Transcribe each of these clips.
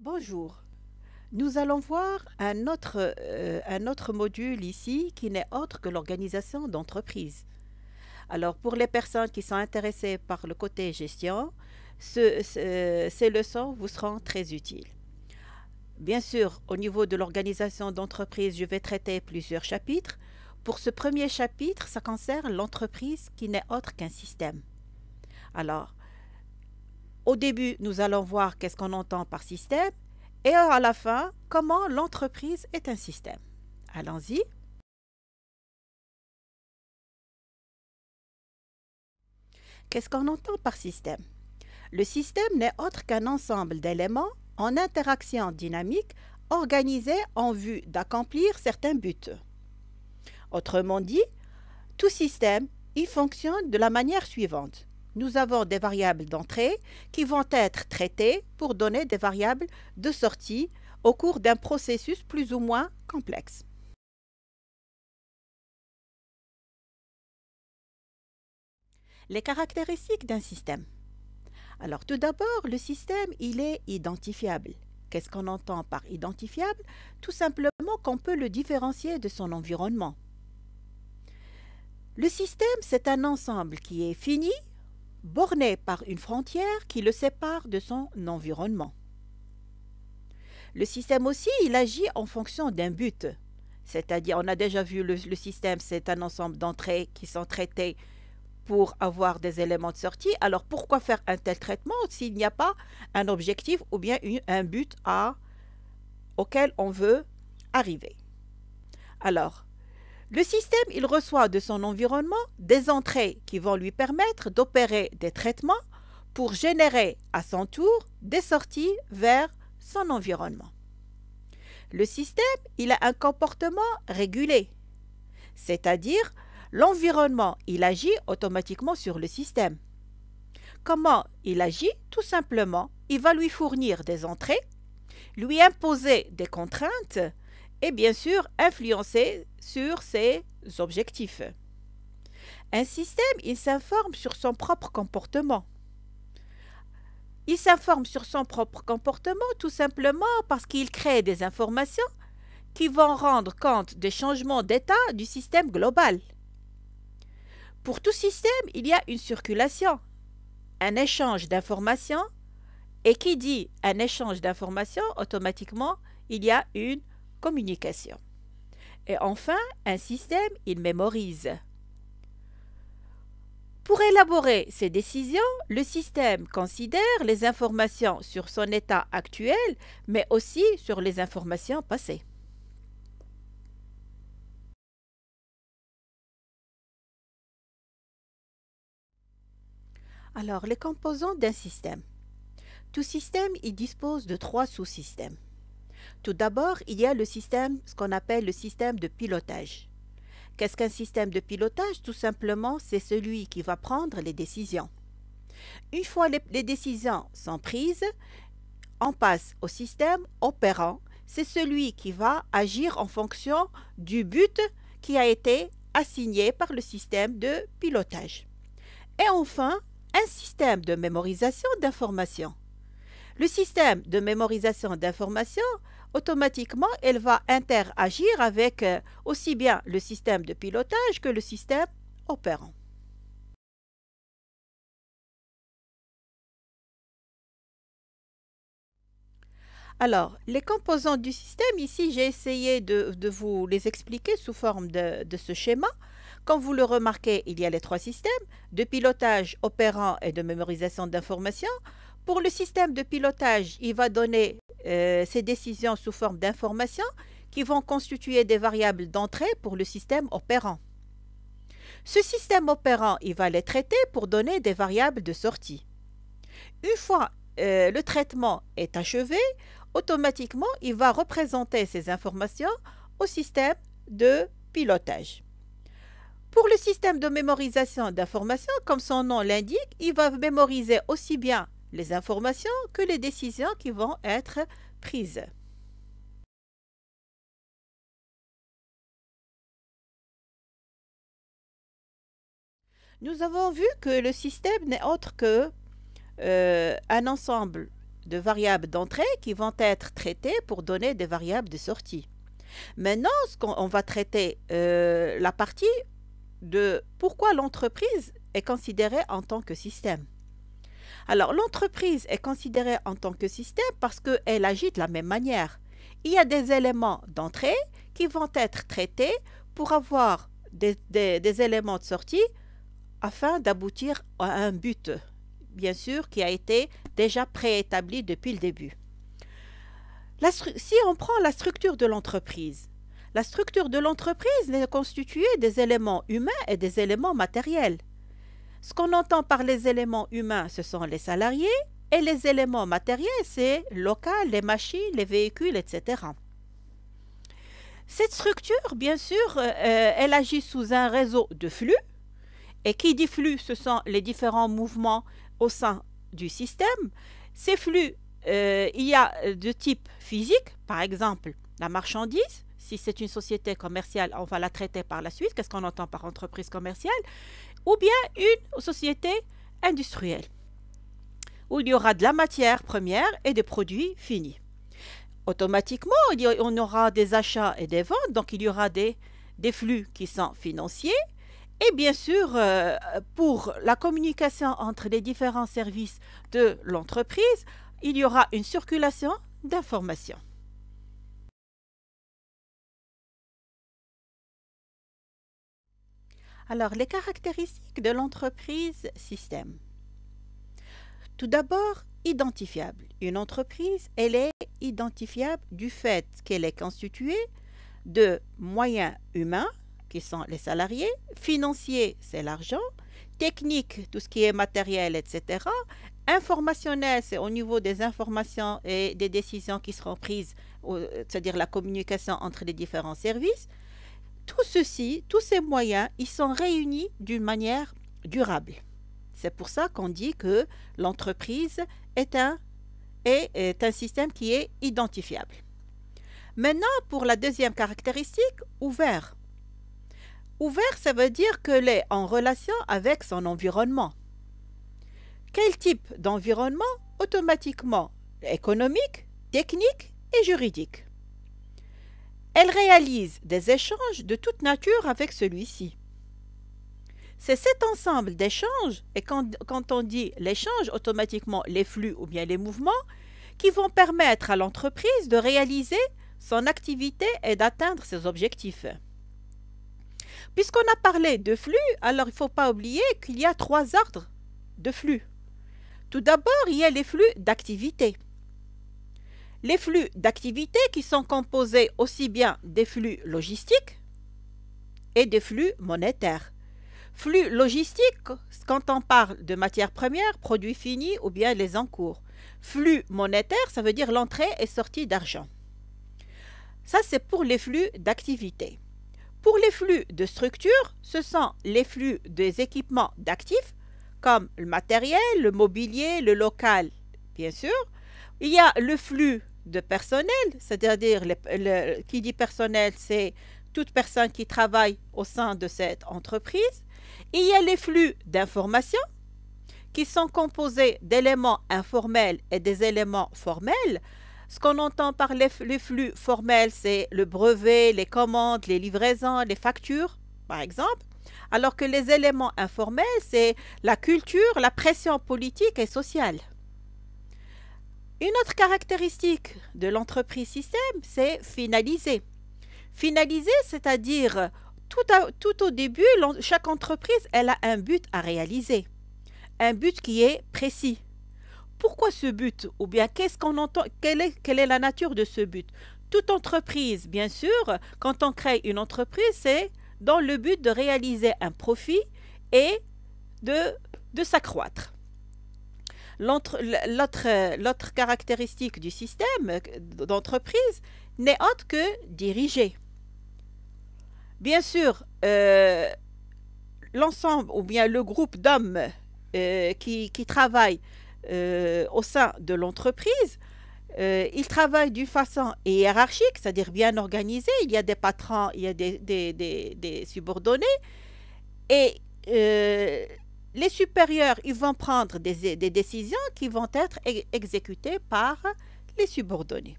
Bonjour, nous allons voir un autre module ici qui n'est autre que l'organisation d'entreprise. Alors pour les personnes qui sont intéressées par le côté gestion, ces leçons vous seront très utiles. Bien sûr, au niveau de l'organisation d'entreprise, je vais traiter plusieurs chapitres. Pour ce premier chapitre, ça concerne l'entreprise qui n'est autre qu'un système. Alors, au début, nous allons voir qu'est-ce qu'on entend par système et à la fin, comment l'entreprise est un système. Allons-y. Qu'est-ce qu'on entend par système? Le système n'est autre qu'un ensemble d'éléments en interaction dynamique organisés en vue d'accomplir certains buts. Autrement dit, tout système, il fonctionne de la manière suivante. Nous avons des variables d'entrée qui vont être traitées pour donner des variables de sortie au cours d'un processus plus ou moins complexe. Les caractéristiques d'un système. Alors tout d'abord, le système, il est identifiable. Qu'est-ce qu'on entend par identifiable? Tout simplement qu'on peut le différencier de son environnement. Le système, c'est un ensemble qui est fini, borné par une frontière qui le sépare de son environnement. Le système aussi, il agit en fonction d'un but. C'est-à-dire, on a déjà vu le système, c'est un ensemble d'entrées qui sont traitées pour avoir des éléments de sortie. Alors, pourquoi faire un tel traitement s'il n'y a pas un objectif ou bien un but auquel on veut arriver? Alors, le système, il reçoit de son environnement des entrées qui vont lui permettre d'opérer des traitements pour générer à son tour des sorties vers son environnement. Le système, il a un comportement régulé, c'est-à-dire l'environnement, il agit automatiquement sur le système. Comment il agit? Tout simplement, il va lui fournir des entrées, lui imposer des contraintes et bien sûr influencer sur ses objectifs. Un système, il s'informe sur son propre comportement. Il s'informe sur son propre comportement tout simplement parce qu'il crée des informations qui vont rendre compte des changements d'état du système global. Pour tout système, il y a une circulation, un échange d'informations, et qui dit un échange d'informations, automatiquement, il y a une communication. Et enfin, un système, il mémorise. Pour élaborer ces décisions, le système considère les informations sur son état actuel, mais aussi sur les informations passées. Alors, les composants d'un système. Tout système, il dispose de 3 sous-systèmes. Tout d'abord, il y a le système, ce qu'on appelle le système de pilotage. Qu'est-ce qu'un système de pilotage? Tout simplement, c'est celui qui va prendre les décisions. Une fois les décisions sont prises, on passe au système opérant. C'est celui qui va agir en fonction du but qui a été assigné par le système de pilotage. Et enfin, un système de mémorisation d'informations. Le système de mémorisation d'informations, automatiquement, elle va interagir avec aussi bien le système de pilotage que le système opérant. Alors, les composants du système, ici, j'ai essayé de vous les expliquer sous forme de ce schéma. Comme vous le remarquez, il y a les 3 systèmes de pilotage, opérant et de mémorisation d'informations. Pour le système de pilotage, il va donner ses décisions sous forme d'informations qui vont constituer des variables d'entrée pour le système opérant. Ce système opérant, il va les traiter pour donner des variables de sortie. Une fois le traitement est achevé, automatiquement, il va représenter ces informations au système de pilotage. Pour le système de mémorisation d'informations, comme son nom l'indique, il va mémoriser aussi bien les informations que les décisions qui vont être prises. Nous avons vu que le système n'est autre que un ensemble de variables d'entrée qui vont être traitées pour donner des variables de sortie. Maintenant, on va traiter la partie de pourquoi l'entreprise est considérée en tant que système. Alors, l'entreprise est considérée en tant que système parce qu'elle agit de la même manière. Il y a des éléments d'entrée qui vont être traités pour avoir des éléments de sortie afin d'aboutir à un but, bien sûr, qui a été déjà préétabli depuis le début. Si on prend la structure de l'entreprise est constituée des éléments humains et des éléments matériels. Ce qu'on entend par les éléments humains, ce sont les salariés, et les éléments matériels, c'est le local, les machines, les véhicules, etc. Cette structure, bien sûr, elle agit sous un réseau de flux, et qui dit flux, ce sont les différents mouvements au sein du système. Ces flux, il y a de type physique, par exemple, la marchandise. Si c'est une société commerciale, on va la traiter par la suite. Qu'est-ce qu'on entend par entreprise commerciale? Ou bien une société industrielle, où il y aura de la matière première et des produits finis. Automatiquement, on aura des achats et des ventes, donc il y aura des flux qui sont financiers. Et bien sûr, pour la communication entre les différents services de l'entreprise, il y aura une circulation d'informations. Alors, les caractéristiques de l'entreprise système. Tout d'abord, identifiable. Une entreprise, elle est identifiable du fait qu'elle est constituée de moyens humains, qui sont les salariés, financiers, c'est l'argent, technique, tout ce qui est matériel, etc. Informationnel, c'est au niveau des informations et des décisions qui seront prises, c'est-à-dire la communication entre les différents services. Tout ceci, tous ces moyens, ils sont réunis d'une manière durable. C'est pour ça qu'on dit que l'entreprise est un système qui est identifiable. Maintenant, pour la deuxième caractéristique, ouvert. Ouvert, ça veut dire qu'elle est en relation avec son environnement. Quel type d'environnement? Automatiquement économique, technique et juridique. Elle réalise des échanges de toute nature avec celui-ci. C'est cet ensemble d'échanges, et quand on dit l'échange, automatiquement les flux ou bien les mouvements, qui vont permettre à l'entreprise de réaliser son activité et d'atteindre ses objectifs. Puisqu'on a parlé de flux, alors il ne faut pas oublier qu'il y a 3 ordres de flux. Tout d'abord, il y a les flux d'activité. Les flux d'activité qui sont composés aussi bien des flux logistiques et des flux monétaires. Flux logistique, quand on parle de matières premières, produits finis ou bien les encours. Flux monétaire, ça veut dire l'entrée et sortie d'argent. Ça, c'est pour les flux d'activité. Pour les flux de structure, ce sont les flux des équipements d'actifs, comme le matériel, le mobilier, le local, bien sûr. Il y a le flux de personnel, c'est-à-dire qui dit personnel, c'est toute personne qui travaille au sein de cette entreprise. Il y a les flux d'information qui sont composés d'éléments informels et des éléments formels. Ce qu'on entend par les flux formels, c'est le brevet, les commandes, les livraisons, les factures, par exemple. Alors que les éléments informels, c'est la culture, la pression politique et sociale. Une autre caractéristique de l'entreprise système, c'est finaliser. Finaliser, c'est-à-dire tout au début, chaque entreprise, elle a un but à réaliser. Un but qui est précis. Pourquoi ce but? Ou bien qu'est-ce qu'on entend? Quelle est la nature de ce but? Toute entreprise, bien sûr, quand on crée une entreprise, c'est dans le but de réaliser un profit et de s'accroître. L'autre caractéristique du système d'entreprise n'est autre que diriger. Bien sûr, l'ensemble ou bien le groupe d'hommes qui travaillent au sein de l'entreprise, ils travaillent d'une façon hiérarchique, c'est-à-dire bien organisée. Il y a des patrons, il y a des subordonnés. Et les supérieurs, ils vont prendre des décisions qui vont être exécutées par les subordonnés.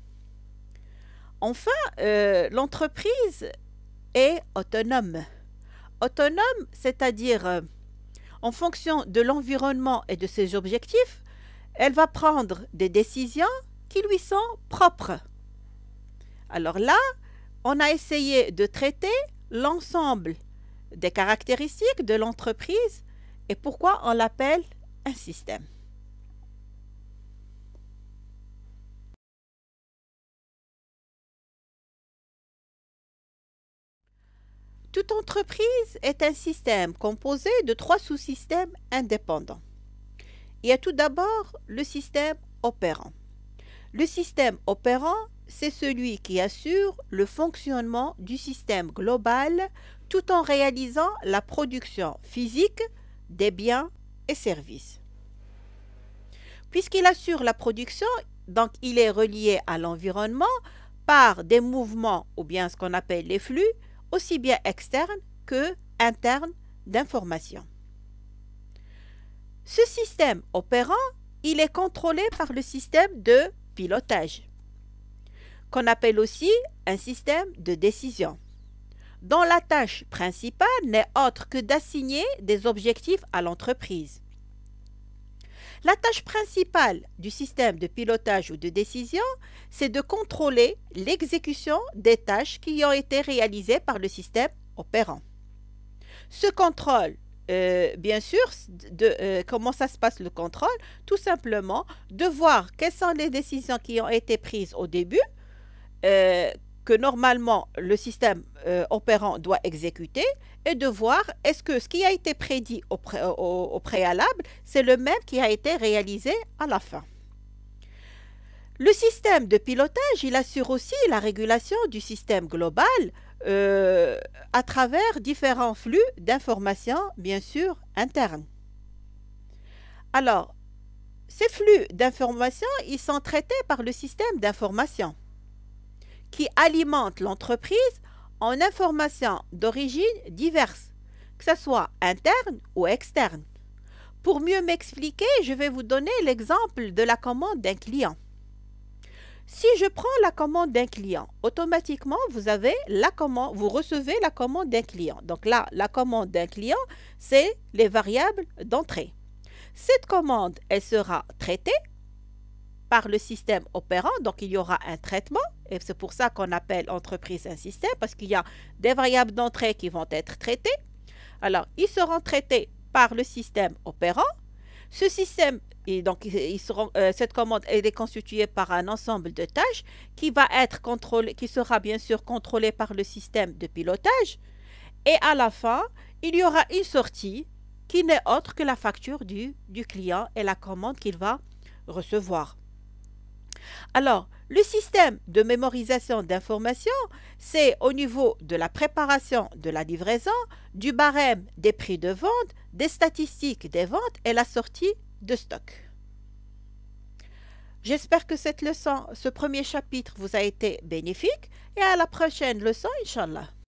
Enfin, l'entreprise est autonome. Autonome, c'est-à-dire en fonction de l'environnement et de ses objectifs, elle va prendre des décisions qui lui sont propres. Alors là, on a essayé de traiter l'ensemble des caractéristiques de l'entreprise et pourquoi on l'appelle un système. Toute entreprise est un système composé de 3 sous-systèmes indépendants. Il y a tout d'abord le système opérant. Le système opérant, c'est celui qui assure le fonctionnement du système global tout en réalisant la production physique des biens et services. Puisqu'il assure la production, donc il est relié à l'environnement par des mouvements ou bien ce qu'on appelle les flux, aussi bien externes que internes d'information. Ce système opérant, il est contrôlé par le système de pilotage, qu'on appelle aussi un système de décision, dont la tâche principale n'est autre que d'assigner des objectifs à l'entreprise. La tâche principale du système de pilotage ou de décision, c'est de contrôler l'exécution des tâches qui ont été réalisées par le système opérant. Ce contrôle, bien sûr, comment ça se passe le contrôle? Tout simplement de voir quelles sont les décisions qui ont été prises au début, que normalement le système opérant doit exécuter, et de voir est-ce que ce qui a été prédit au préalable, c'est le même qui a été réalisé à la fin. Le système de pilotage, il assure aussi la régulation du système global à travers différents flux d'informations, bien sûr, internes. Alors, ces flux d'informations, ils sont traités par le système d'information qui alimente l'entreprise en informations d'origine diverses, que ce soit interne ou externe. Pour mieux m'expliquer, je vais vous donner l'exemple de la commande d'un client. Si je prends la commande d'un client, automatiquement, vous recevez la commande d'un client. Donc là, la commande d'un client, c'est les variables d'entrée. Cette commande, elle sera traitée par le système opérant, donc il y aura un traitement, et c'est pour ça qu'on appelle entreprise un système, parce qu'il y a des variables d'entrée qui vont être traitées. Alors, ils seront traités par le système opérant. Ce système, et donc cette commande, elle est constituée par un ensemble de tâches qui va être contrôlé, qui sera bien sûr contrôlé par le système de pilotage. Et à la fin, il y aura une sortie qui n'est autre que la facture du client et la commande qu'il va recevoir. Alors, le système de mémorisation d'informations, c'est au niveau de la préparation de la livraison, du barème des prix de vente, des statistiques des ventes et la sortie de stock. J'espère que cette leçon, ce premier chapitre vous a été bénéfique et à la prochaine leçon, Inch'Allah.